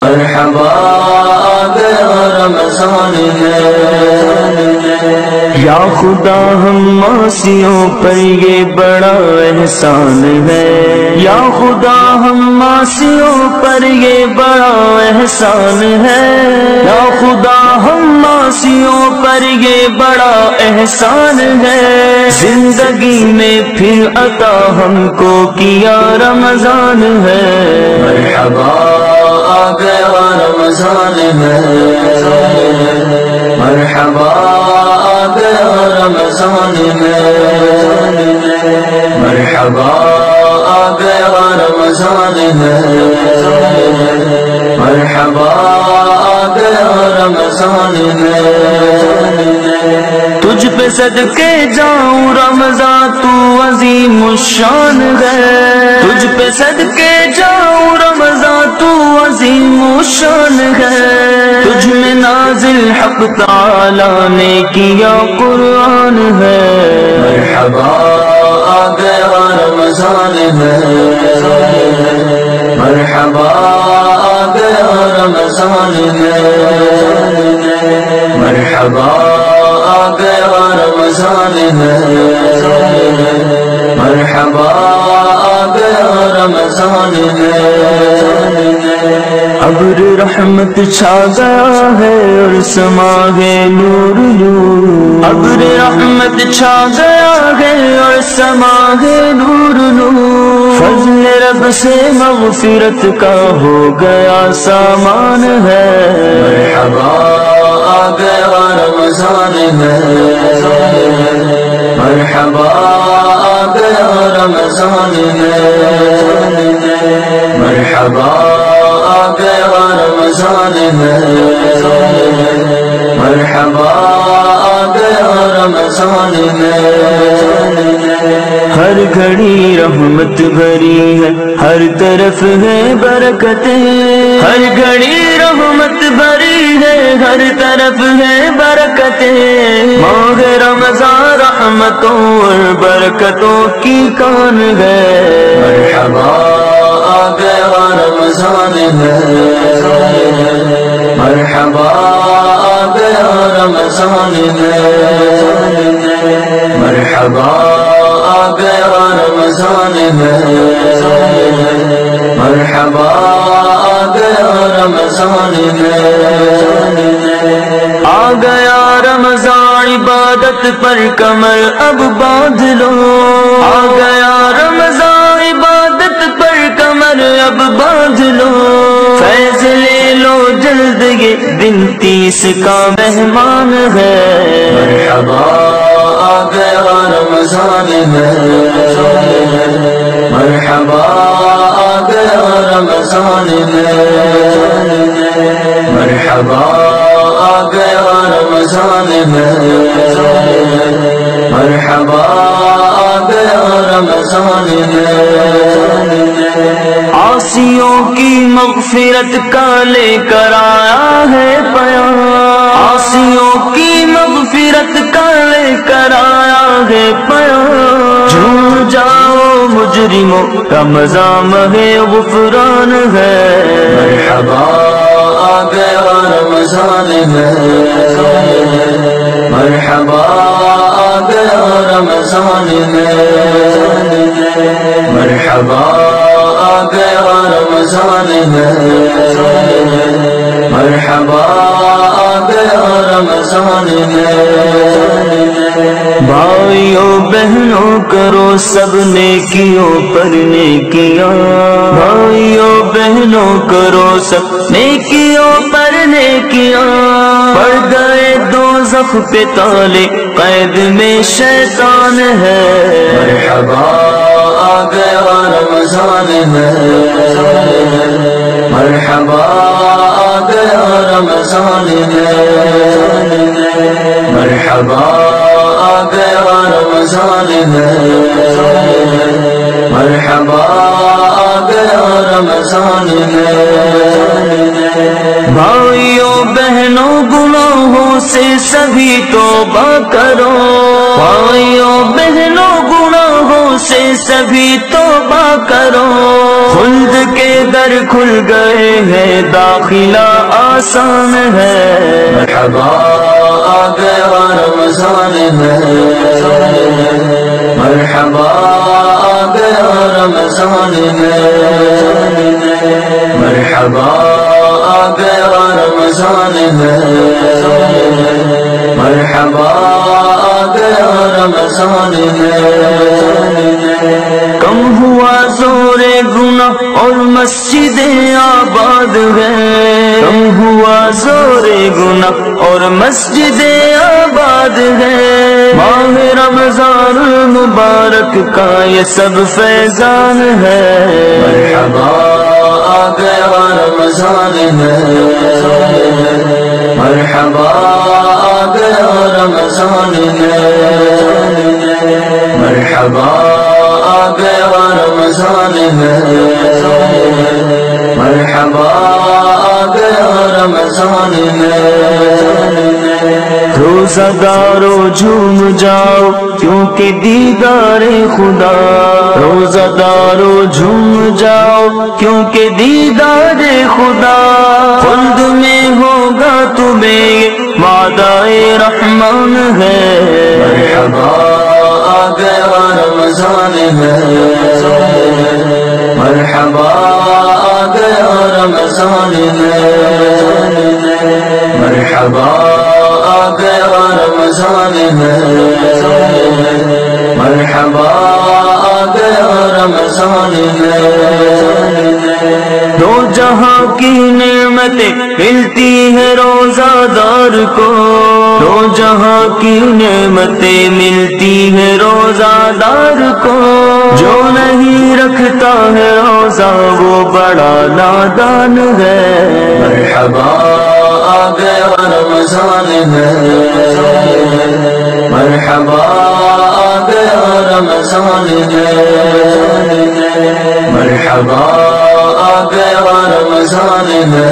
مرحبا آ گیا رمضان ہے، یا خدا ہم معصیوں پر یہ بڑا احسان ہے، یا خدا ہم معصیوں پر یہ بڑا احسان ہے، یا خدا ہم معصیوں پر یہ بڑا احسان ہے، زندگی میں پھر عطا ہم کو کیا رمضان ہے۔ مرحبا آ گیا رمضان ہے، مرحبا آ گیا رمضان ہے، مرحبا آ گیا رمضان ہے، مرحبا آ گیا رمضان ہے۔ تجھ پہ صدقے جاؤں رمضان تو عظیم الشان ہے، تجھ پہ صدقے جاؤں رمضان تو عظیم الشان ہے، تجھ میں نازل حق تعالیٰ نے کیا قرآن ہے۔ مرحبا آ گیا رمضان ہے، مرحبا آ گیا رمضان ہے، مرحبا آ گیا رمضان ہے، مرحبا آ گیا رمضان ہے۔ ابر رحمت چھا گیا ہے اور سما ہے نور نور، ابر رحمت چھا گیا ہے اور سما ہے نور نور، فضل رب سے مغفرت کا ہو گیا سامان ہے۔ مرحبا آ گیا رمضان ہے، مرحبا آ گیا رمضان ہے، مرحبا آ گیا رمضان ہے، مرحبا آ گیا رمضان ہے۔ ہر گھڑی رحمت بھری ہے، ہر طرف ہے برکتیں، ہر گھڑی رحمت بھری ہے، ہر طرف ہے برکتیں، ماہ رمضان رحمتوں اور برکتوں کی کان ہے۔ مرحبا آ گیا رمضان ہے، مرحبا آ گیا رمضان ہے، مرحبا آ گیا رمضان ہے، مرحبا آ گیا رمضان ہے۔ آ گیا رمضان عبادت پر کمر اب باندھ لو، آ گیا رمضان عبادت پر کمر اب باندھ لو، فیض لے لو جلد یہ دن 30 کا مہمان ہے۔ مرحبا آ گیا رمضان ہے، مرحبا آ گیا رمضان ہے، مرحبا آ گیا رمضان ہے، مرحبا آ گیا رمضان ہے۔ عاصیوں کی مغفرت کا لے کر آیا ہے پیام، عاصیوں کی مغفرت کا لے کر آیا ہے پیام، جھوم جاؤ مجرموں کا مزام ہے غفران ہے۔ مرحبا آ گیا رمضان ہے، مرحبا آ گیا رمضان ہے، مرحبا آ گیا رمضان ہے، مرحبا آ گیا رمضان ہے۔ بھائیوں بہنوں کرو سب نیکیوں پر نیکیاں، بھائیوں بہنوں کرو سب نیکیوں پر نیکیاں، پڑ گئے دوزخ پہ تالے قید میں شیطان ہے۔ مرحبا آ گیا رمضان ہے، مرحبا آ گیا رمضان ہے، مرحبا آ گیا رمضان ہے، مرحبا آ گیا رمضان ہے۔ بھائیوں بہنوں گناہوں سے سبھی توبہ کرو، بھائیوں بہنوں گناہوں سے سبھی توبہ کرو، خلد کے در کھل گئے ہیں داخلہ آسان ہے، مرحبا آ گیا رمضان ہے، مرحبا آ گیا رمضان ہے، مرحبا آ گیا رمضان ہے، مرحبا آ گیا رمضان ہے، کم ہوا زور گناہ اور مسجدیں آباد ہیں، کم ہوا زور گناہ اور مسجدیں آباد ہیں، ماہ رمضان المبارک کا یہ سب فیضان ہے، مرحبا آ گیا رمضان ہے، مرحبا آ گیا رمضان ہے، مرحبا آ گیا رمضان ہے، مرحبا آ گیا رمضان ہے، روزہ دارو جھوم جاؤ کیونکہ دیدار خدا، روزہ دارو جھوم جاؤ کیونکہ دیدار خدا، خلد میں ہوگا تمہیں وعدہ رحمان ہے، مرحبا آ گیا رمضان ہے، مرحبا آ گیا رمضان ہے، مرحبا آ گیا رمضان ہے، مرحبا آ گیا رمضان ہے، دو جہاں کی نعمتیں ملتی ہے روزہ دار کو، دو جہاں کی نعمتیں ملتی ہے روزہ دار کو، جو نہیں رکھتا ہے روزہ وہ بڑا نادان ہے، مرحبا آ گیا رمضان ہے، مرحبا آ گیا رمضان ہے، مرحبا آ گیا رمضان ہے۔